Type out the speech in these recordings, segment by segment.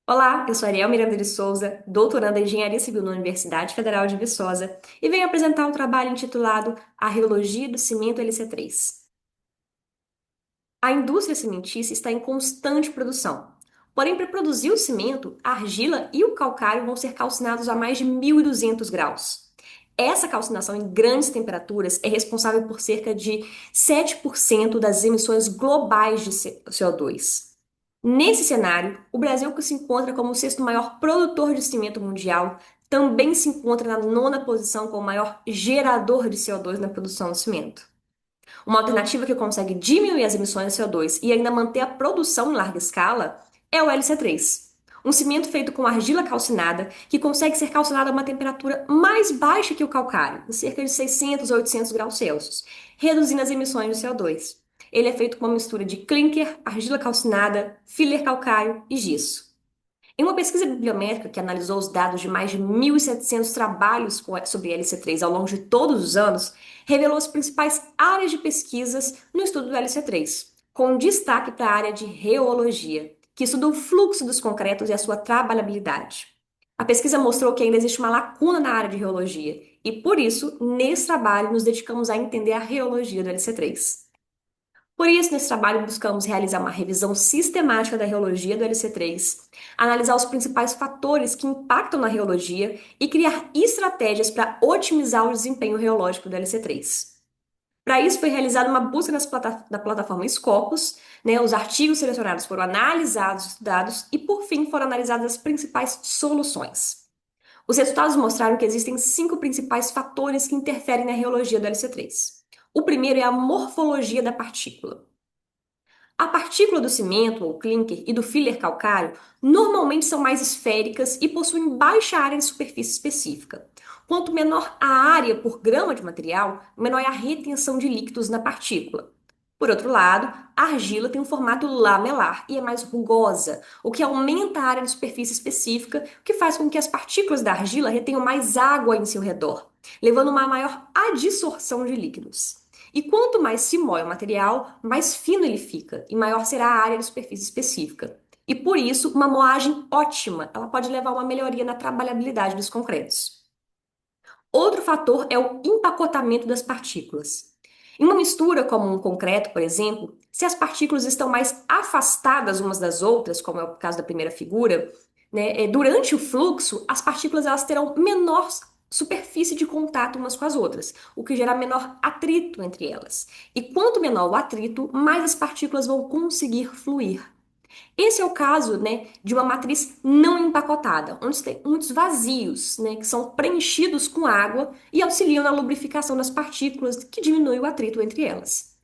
Olá, eu sou Ariel Miranda de Souza, doutoranda em Engenharia Civil na Universidade Federal de Viçosa, e venho apresentar um trabalho intitulado A Reologia do Cimento LC3. A indústria cimentícia está em constante produção. Porém, para produzir o cimento, a argila e o calcário vão ser calcinados a mais de 1.200 graus. Essa calcinação em grandes temperaturas é responsável por cerca de 7% das emissões globais de CO2. Nesse cenário, o Brasil, que se encontra como o sexto maior produtor de cimento mundial, também se encontra na nona posição como o maior gerador de CO2 na produção de cimento. Uma alternativa que consegue diminuir as emissões de CO2 e ainda manter a produção em larga escala é o LC3, um cimento feito com argila calcinada que consegue ser calcinado a uma temperatura mais baixa que o calcário, em cerca de 600 a 800 graus Celsius, reduzindo as emissões de CO2. Ele é feito com uma mistura de clinker, argila calcinada, filler calcário e gesso. Em uma pesquisa bibliométrica que analisou os dados de mais de 1.700 trabalhos sobre LC3 ao longo de todos os anos, revelou as principais áreas de pesquisas no estudo do LC3, com destaque para a área de reologia, que estuda o fluxo dos concretos e a sua trabalhabilidade. A pesquisa mostrou que ainda existe uma lacuna na área de reologia, e por isso, nesse trabalho, nos dedicamos a entender a reologia do LC3. Por isso, nesse trabalho, buscamos realizar uma revisão sistemática da reologia do LC3, analisar os principais fatores que impactam na reologia e criar estratégias para otimizar o desempenho reológico do LC3. Para isso, foi realizada uma busca na plataforma Scopus, né, os artigos selecionados foram analisados, estudados e, por fim, foram analisadas as principais soluções. Os resultados mostraram que existem cinco principais fatores que interferem na reologia do LC3. O primeiro é a morfologia da partícula. A partícula do cimento, ou clinker, e do filler calcário normalmente são mais esféricas e possuem baixa área de superfície específica. Quanto menor a área por grama de material, menor é a retenção de líquidos na partícula. Por outro lado, a argila tem um formato lamelar e é mais rugosa, o que aumenta a área de superfície específica, o que faz com que as partículas da argila retenham mais água em seu redor, levando a uma maior adsorção de líquidos. E quanto mais se moe o material, mais fino ele fica e maior será a área de superfície específica. E por isso, uma moagem ótima, ela pode levar a uma melhoria na trabalhabilidade dos concretos. Outro fator é o empacotamento das partículas. Em uma mistura como um concreto, por exemplo, se as partículas estão mais afastadas umas das outras, como é o caso da primeira figura, né, durante o fluxo, as partículas elas terão menor superfície de contato umas com as outras, o que gera menor atrito entre elas. E quanto menor o atrito, mais as partículas vão conseguir fluir. Esse é o caso, né, de uma matriz não empacotada, onde tem muitos vazios, né, que são preenchidos com água e auxiliam na lubrificação das partículas, que diminui o atrito entre elas.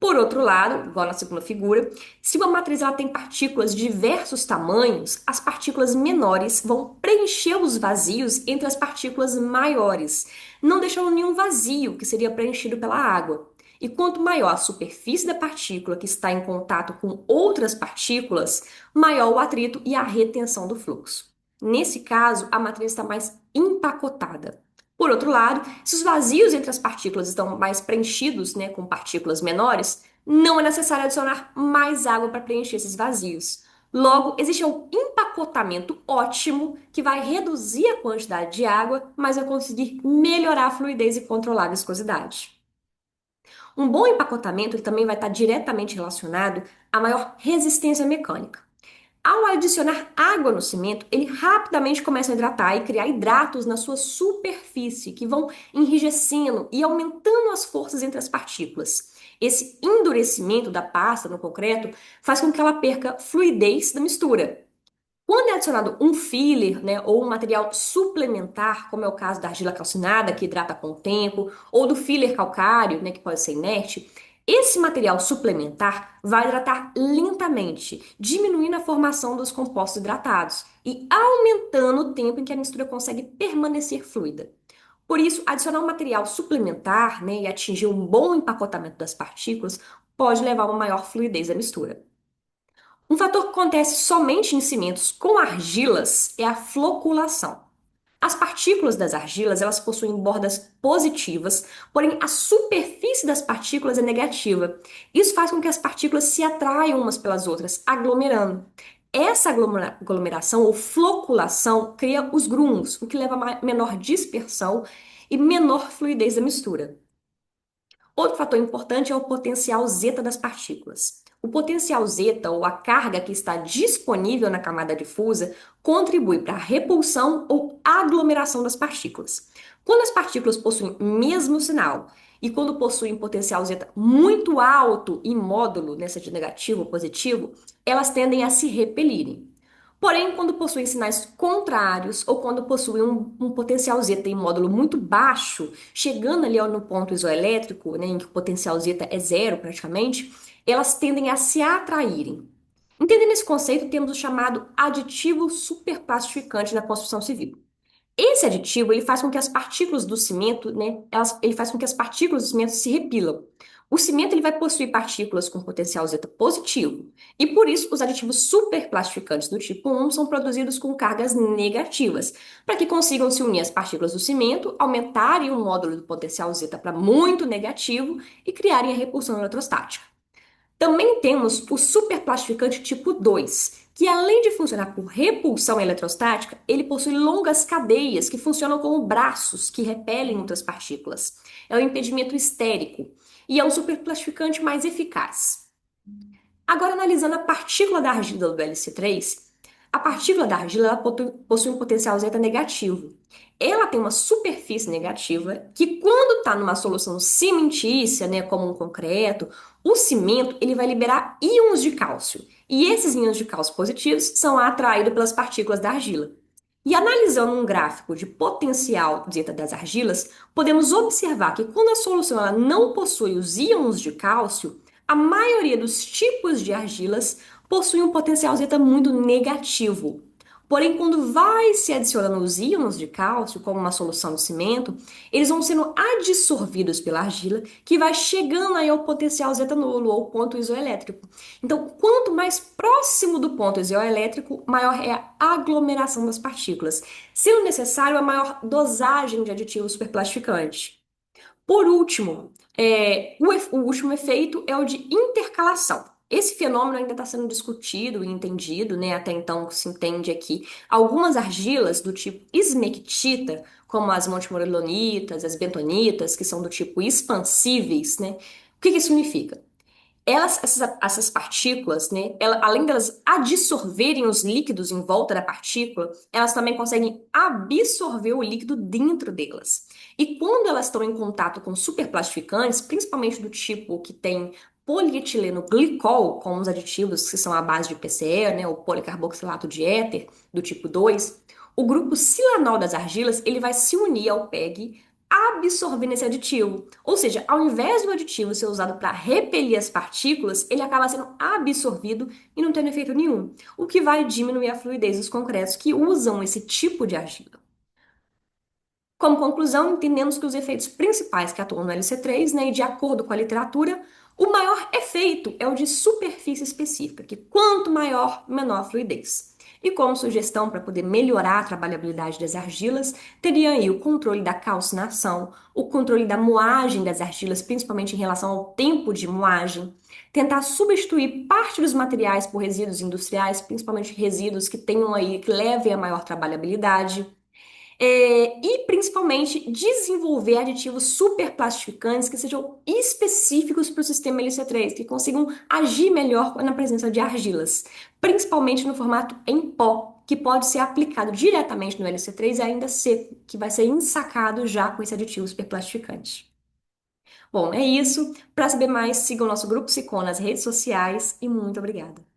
Por outro lado, igual na segunda figura, se uma matriz ela tem partículas de diversos tamanhos, as partículas menores vão preencher os vazios entre as partículas maiores, não deixando nenhum vazio que seria preenchido pela água. E quanto maior a superfície da partícula que está em contato com outras partículas, maior o atrito e a retenção do fluxo. Nesse caso, a matriz está mais empacotada. Por outro lado, se os vazios entre as partículas estão mais preenchidos, né, com partículas menores, não é necessário adicionar mais água para preencher esses vazios. Logo, existe um empacotamento ótimo que vai reduzir a quantidade de água, mas vai conseguir melhorar a fluidez e controlar a viscosidade. Um bom empacotamento ele também vai estar diretamente relacionado à maior resistência mecânica. Ao adicionar água no cimento, ele rapidamente começa a hidratar e criar hidratos na sua superfície, que vão enrijecendo e aumentando as forças entre as partículas. Esse endurecimento da pasta no concreto faz com que ela perca fluidez da mistura. Quando é adicionado um filler, né, ou um material suplementar, como é o caso da argila calcinada, que hidrata com o tempo, ou do filler calcário, né, que pode ser inerte, esse material suplementar vai hidratar lentamente, diminuindo a formação dos compostos hidratados e aumentando o tempo em que a mistura consegue permanecer fluida. Por isso, adicionar um material suplementar, né, e atingir um bom empacotamento das partículas pode levar a uma maior fluidez da mistura. Um fator que acontece somente em cimentos com argilas é a floculação. As partículas das argilas, elas possuem bordas positivas, porém a superfície das partículas é negativa. Isso faz com que as partículas se atraiam umas pelas outras, aglomerando. Essa aglomeração ou floculação cria os grumos, o que leva a menor dispersão e menor fluidez da mistura. Outro fator importante é o potencial zeta das partículas. O potencial zeta, ou a carga que está disponível na camada difusa, contribui para a repulsão ou aglomeração das partículas. Quando as partículas possuem o mesmo sinal e quando possuem potencial zeta muito alto em módulo, nessa de negativo ou positivo, elas tendem a se repelirem. Porém, quando possuem sinais contrários ou quando possuem um potencial zeta em módulo muito baixo, chegando ali no ponto isoelétrico, né, em que o potencial zeta é zero praticamente, elas tendem a se atraírem. Entendendo esse conceito, temos o chamado aditivo superplastificante na construção civil. Esse aditivo, ele faz com que as partículas do cimento, né, ele faz com que as partículas do cimento se repilam. O cimento ele vai possuir partículas com potencial zeta positivo, e por isso os aditivos superplastificantes do tipo 1 são produzidos com cargas negativas, para que consigam se unir as partículas do cimento, aumentarem o módulo do potencial zeta para muito negativo e criarem a repulsão eletrostática. Também temos o superplastificante tipo 2, que além de funcionar por repulsão eletrostática, ele possui longas cadeias que funcionam como braços que repelem outras partículas. É um impedimento estérico e é um superplastificante mais eficaz. Agora, analisando a partícula da argila do LC3, a partícula da argila ela possui um potencial zeta negativo. Ela tem uma superfície negativa que, quando está numa solução cimentícia, né, como um concreto, o cimento ele vai liberar íons de cálcio. E esses íons de cálcio positivos são atraídos pelas partículas da argila. E analisando um gráfico de potencial zeta das argilas, podemos observar que quando a solução ela não possui os íons de cálcio, a maioria dos tipos de argilas possui um potencial zeta muito negativo. Porém, quando vai se adicionando os íons de cálcio, como uma solução de cimento, eles vão sendo adsorvidos pela argila, que vai chegando aí ao potencial zeta nulo, ou ponto isoelétrico. Então, quanto mais próximo do ponto isoelétrico, maior é a aglomeração das partículas, sendo necessário a maior dosagem de aditivo superplastificante. Por último, o último efeito é o de intercalação. Esse fenômeno ainda está sendo discutido e entendido, né? Até então se entende aqui. Algumas argilas do tipo esmectita, como as montemorillonitas, as bentonitas, que são do tipo expansíveis, né? O que que isso significa? Essas partículas, né, além delas adsorverem os líquidos em volta da partícula, elas também conseguem absorver o líquido dentro delas. E quando elas estão em contato com superplastificantes, principalmente do tipo que tem polietileno glicol, como os aditivos que são à base de PCE, né, o policarboxilato de éter, do tipo 2, o grupo silanol das argilas ele vai se unir ao PEG absorvendo esse aditivo. Ou seja, ao invés do aditivo ser usado para repelir as partículas, ele acaba sendo absorvido e não tendo efeito nenhum, o que vai diminuir a fluidez dos concretos que usam esse tipo de argila. Como conclusão, entendemos que os efeitos principais que atuam no LC3, né, e de acordo com a literatura, o maior efeito é o de superfície específica, que quanto maior, menor a fluidez. E como sugestão para poder melhorar a trabalhabilidade das argilas, teria aí o controle da calcinação, o controle da moagem das argilas, principalmente em relação ao tempo de moagem, tentar substituir parte dos materiais por resíduos industriais, principalmente resíduos que tenham aí, que levem a maior trabalhabilidade. E principalmente desenvolver aditivos superplastificantes que sejam específicos para o sistema LC3, que consigam agir melhor na presença de argilas, principalmente no formato em pó, que pode ser aplicado diretamente no LC3 e ainda seco, que vai ser ensacado já com esse aditivo superplastificante. Bom, é isso. Para saber mais, siga o nosso grupo Psicom nas redes sociais e muito obrigada.